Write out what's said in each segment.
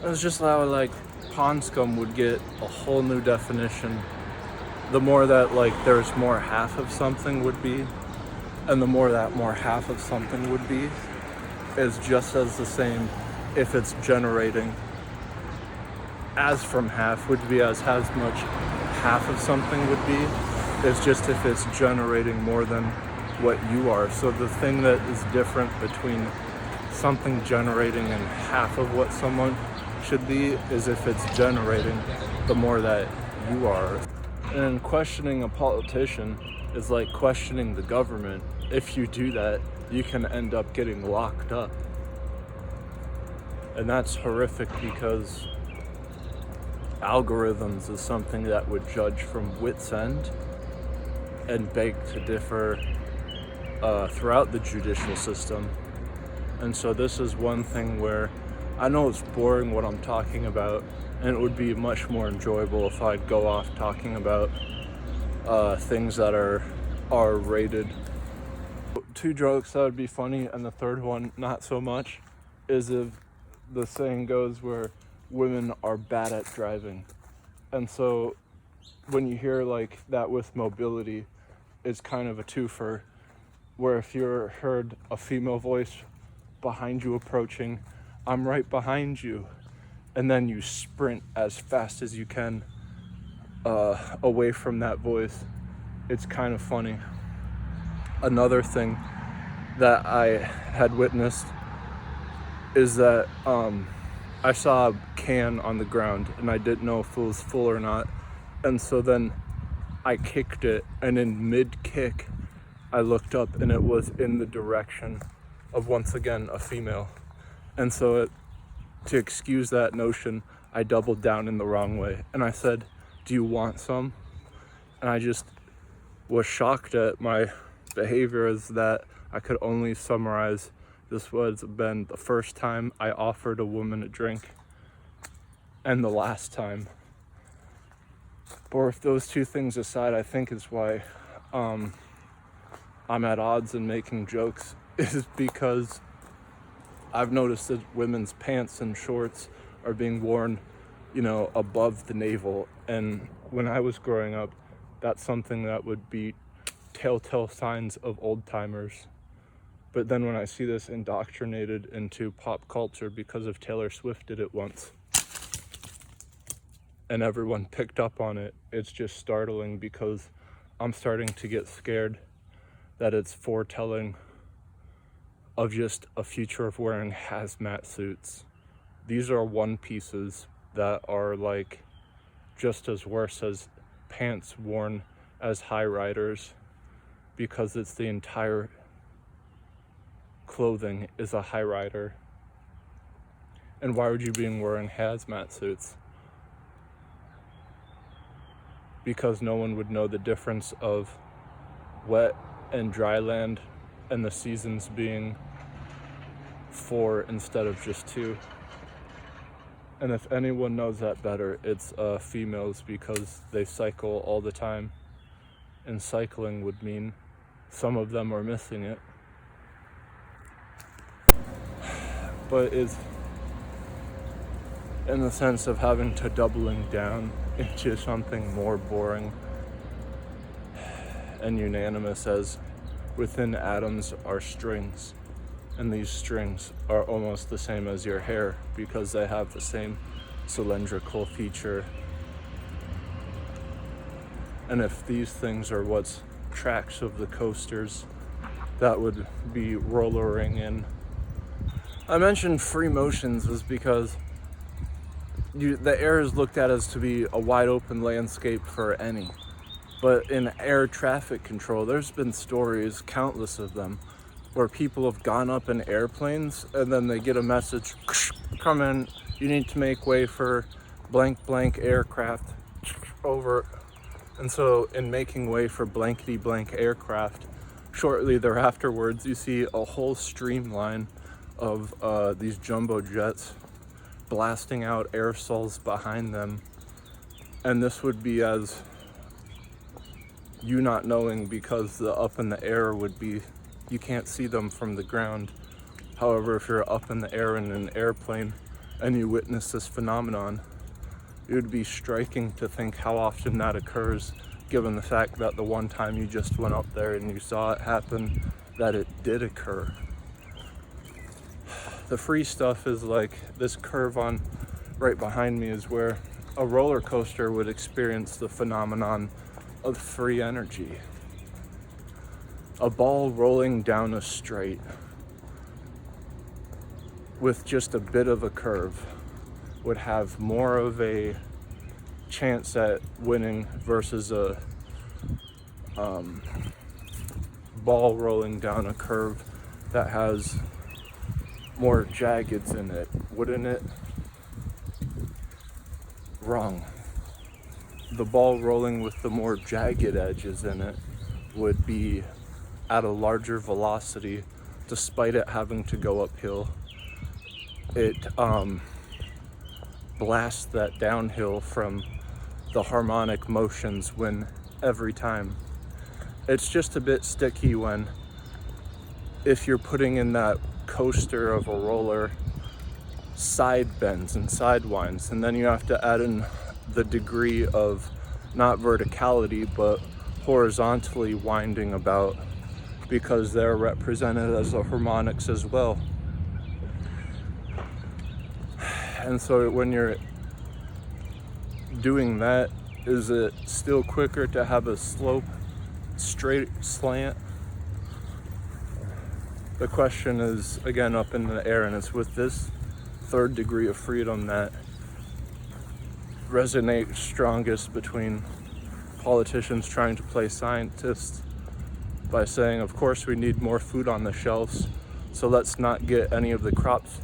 It's just how like pond scum would get a whole new definition. The more that like there's more half of something would be, and the more that more half of something would be is just as the same if it's generating as from half would be as much half of something would be. It's just if it's generating more than what you are. So the thing that is different between something generating and half of what someone should be is if it's generating the more that you are. And questioning a politician is like questioning the government. If you do that, you can end up getting locked up. And that's horrific because algorithms is something that would judge from wit's end and beg to differ throughout the judicial system. And so this is one thing where I know it's boring what I'm talking about, and it would be much more enjoyable if I'd go off talking about things that are R-rated. 2 jokes that would be funny, and the third one not so much, is if the saying goes where women are bad at driving. And so when you hear like that with mobility, it's kind of a twofer, where if you're heard a female voice behind you approaching, I'm right behind you, and then you sprint as fast as you can away from that voice, it's kind of funny. Another thing that I had witnessed is that I saw a can on the ground and I didn't know if it was full or not, and so then I kicked it, and in mid-kick I looked up and it was in the direction of, once again, a female. And so to excuse that notion, I doubled down in the wrong way and I said, "Do you want some?" And I just was shocked at my behavior, as that I could only summarize this was been the first time I offered a woman a drink and the last time. But with those 2 things aside, I think is why I'm at odds in making jokes, is because I've noticed that women's pants and shorts are being worn, above the navel. And when I was growing up, that's something that would be telltale signs of old timers. But then when I see this indoctrinated into pop culture because of Taylor Swift did it once, and everyone picked up on it, it's just startling, because I'm starting to get scared that it's foretelling of just a future of wearing hazmat suits. These are one pieces that are like just as worse as pants worn as high riders, because it's the entire clothing is a high rider. And why would you be wearing hazmat suits? Because no one would know the difference of wet and dry land, and the seasons being 4 instead of just 2. And if anyone knows that better, it's females, because they cycle all the time, and cycling would mean some of them are missing it. But it's in the sense of having to doubling down into something more boring and unanimous, as within atoms are strings, and these strings are almost the same as your hair because they have the same cylindrical feature. And if these things are what's tracks of the coasters that would be rollering in. I mentioned free motions was because the air is looked at as to be a wide open landscape for any. But in air traffic control, there's been stories, countless of them, where people have gone up in airplanes and then they get a message, "Come in, you need to make way for blank blank aircraft," over. And so in making way for blankety blank aircraft, shortly thereafterwards you see a whole streamline of these jumbo jets blasting out aerosols behind them. And this would be as you not knowing, because the up in the air would be, you can't see them from the ground. However, if you're up in the air in an airplane, and you witness this phenomenon, it would be striking to think how often that occurs, given the fact that the one time you just went up there and you saw it happen, that it did occur. The free stuff is like this curve on right behind me is where a roller coaster would experience the phenomenon of free energy. A ball rolling down a straight with just a bit of a curve would have more of a chance at winning versus a ball rolling down a curve that has more jaggeds in it, wouldn't it? Wrong. The ball rolling with the more jagged edges in it would be at a larger velocity despite it having to go uphill. It blasts that downhill from the harmonic motions when every time. It's just a bit sticky when, if you're putting in that coaster of a roller, side bends and side winds, and then you have to add in the degree of not verticality but horizontally winding about, because they're represented as the harmonics as well. And so when you're doing that, is it still quicker to have a slope, straight slant? The question is again up in the air, and it's with this third degree of freedom that resonates strongest between politicians trying to play scientists by saying, of course we need more food on the shelves, so let's not get any of the crops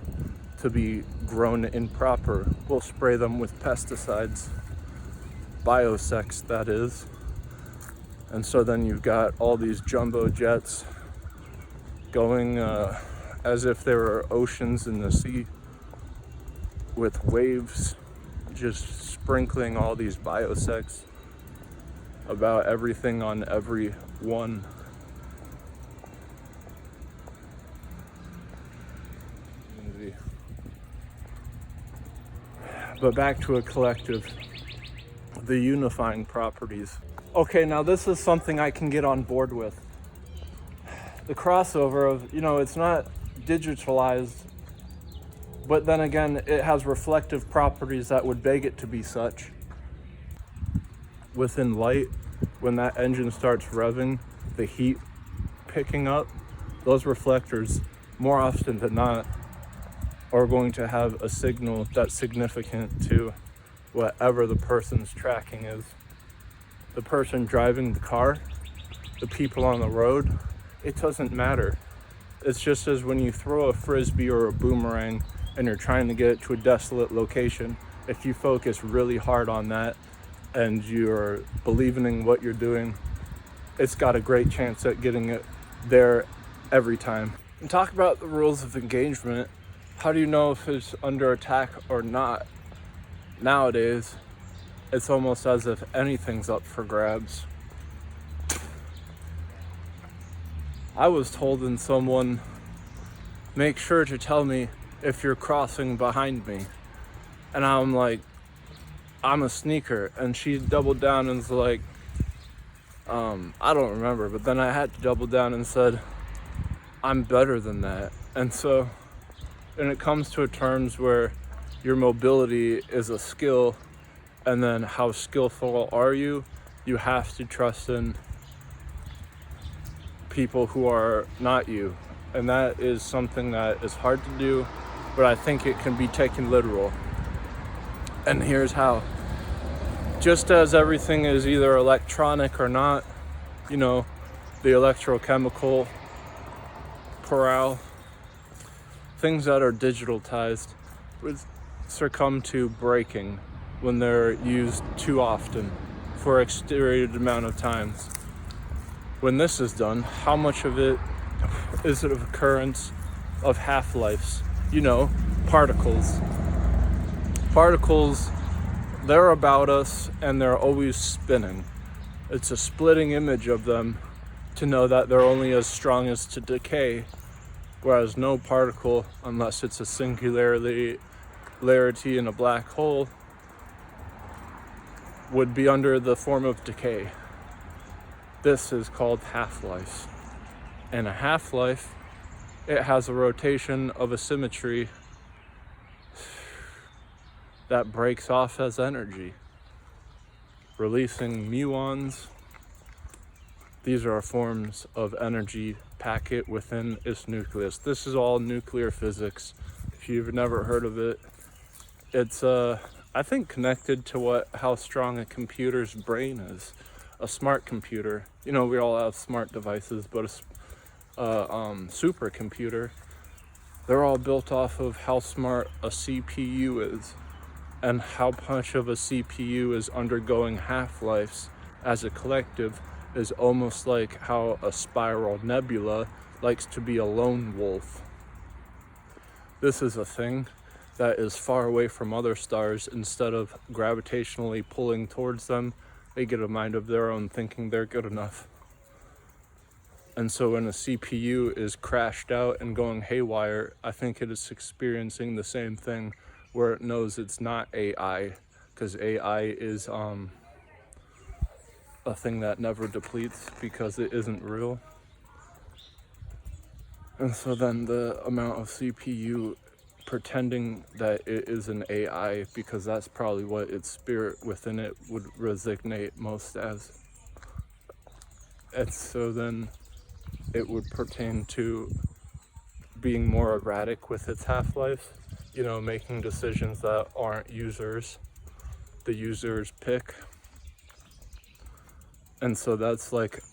to be grown improper. We'll spray them with pesticides, biosex that is. And so then you've got all these jumbo jets going as if there were oceans in the sea with waves just sprinkling all these biosecs about everything on every one. But back to a collective, the unifying properties. Okay, now this is something I can get on board with. The crossover of, it's not digitalized, but then again, it has reflective properties that would beg it to be such. Within light, when that engine starts revving, the heat picking up, those reflectors, more often than not, are going to have a signal that's significant to whatever the person's tracking is. The person driving the car, the people on the road, it doesn't matter. It's just as when you throw a frisbee or a boomerang and you're trying to get it to a desolate location, if you focus really hard on that and you're believing in what you're doing, it's got a great chance at getting it there every time. And talk about the rules of engagement. How do you know if it's under attack or not? Nowadays, it's almost as if anything's up for grabs. I was told in someone, make sure to tell me if you're crossing behind me. And I'm like, I'm a sneaker. And she doubled down and was like, I don't remember. But then I had to double down and said, I'm better than that. And so, when it comes to terms where your mobility is a skill, and then how skillful are you, you have to trust in people who are not you. And that is something that is hard to do, but I think it can be taken literal. And here's how. Just as everything is either electronic or not, the electrochemical plurale, things that are digitalized would succumb to breaking when they're used too often for extended amount of times. When this is done, how much of it is an occurrence of half-lives? Particles. Particles, they're about us and they're always spinning. It's a splitting image of them to know that they're only as strong as to decay, whereas no particle, unless it's a singularly singularity in a black hole would be under the form of decay. This is called half-life. And a half-life, it has a rotation of a symmetry that breaks off as energy, releasing muons. These are forms of energy packet within its nucleus. This is all nuclear physics. If you've never heard of it, it's I think connected to how strong a computer's brain is. A smart computer, you know, we all have smart devices, but a supercomputer, they're all built off of how smart a CPU is and how much of a CPU is undergoing half-lives as a collective is almost like how a spiral nebula likes to be a lone wolf. This is a thing that is far away from other stars. Instead of gravitationally pulling towards them, they get a mind of their own, thinking they're good enough. And so when a CPU is crashed out and going haywire, I think it is experiencing the same thing, where it knows it's not AI, because AI is a thing that never depletes because it isn't real. And so then the amount of CPU pretending that it is an AI, because that's probably what its spirit within it would resignate most as. And so then it would pertain to being more erratic with its half-life, you know, making decisions that aren't the user's pick. And so that's like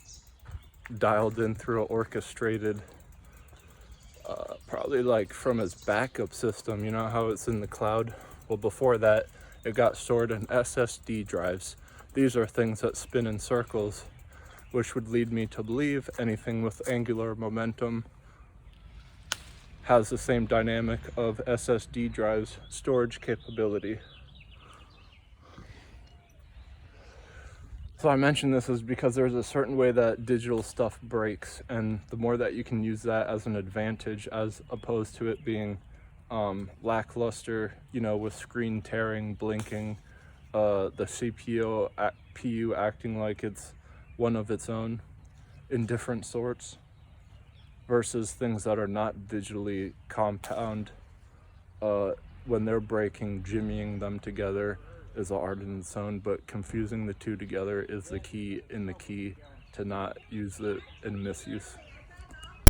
dialed in through an orchestrated, probably like from its backup system, you know how it's in the cloud? Well, before that, it got stored in SSD drives. These are things that spin in circles, which would lead me to believe anything with angular momentum has the same dynamic of SSD drives storage capability. So I mention this is because there's a certain way that digital stuff breaks, and the more that you can use that as an advantage as opposed to it being lackluster, you know, with screen tearing, blinking, the PU acting like it's one of its own in different sorts, versus things that are not digitally compound. When they're breaking, jimmying them together is an art in its own, but confusing the two together is the key to not use it in misuse.